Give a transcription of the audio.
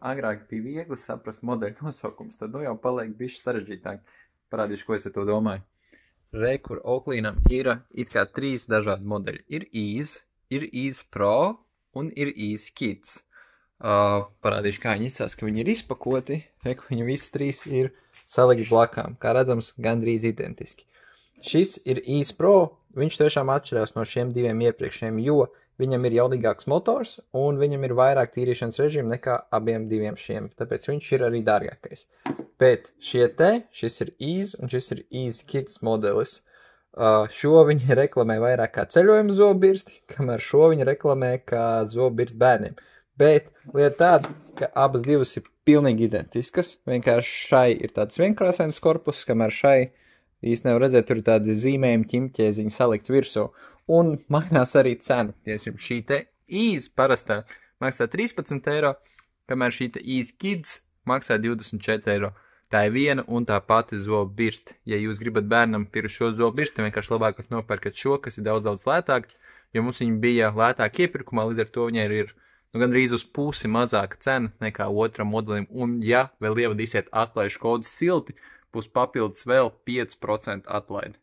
agrāk bija viegli saprast modeļu nosaukums, tad nu jau paliek bišķi sarežģītāk. Parādīšu, ko es ar to domāju. Re, kur Oakley'nam ir it kā 3 dažādi modeļi. Ir Ease, ir Ease Pro un ir Ease Kids. Parādīšu, kā viņi izsās, ka viņi ir izpakoti. Re, ka viņi visi 3 ir salikti blakām. Kā redzams, gandrīz identiski. Šis ir Ease Pro. Viņš tiešām atšķirās no šiem 2 iepriekšējiem, jo viņam ir jaudīgāks motors un viņam ir vairāk tīrīšanas režīmu nekā abiem 2 šiem. Tāpēc viņš ir arī dārgākais. Bet šis ir Ease un šis ir Ease Kids modelis. Šo viņi reklamē vairāk kā ceļojuma zobirsti, kamēr šo viņi reklamē kā zobirsti bērniem. Bet lieta tāda, ka abas divas ir pilnīgi identiskas. Vienkārši šai ir tāds vienkrāsains korpus, kamēr šai īsti nevar redzēt, tur ir tādi zīmējumi ķimķēziņi salikt virsū. Un mainās arī cena. Tiesim, šī te Ease parastā maksā 13 eiro, kamēr šī te Ease Kids maksā 24 eiro. Tā ir viena un tā pati zobu birste. Ja jūs gribat bērnam pirkt šo zobu birsti, vienkārši labāk nopērkat šo, kas ir daudz lētāk, jo mums viņa bija lētāk iepirkumā, līdz ar to viņai ir gandrīz uz pusi mazāka cena nekā otram modelim. Un ja vēl ievadīsiet atlaižu kodu silti, būs papildus vēl 5% atlaidi.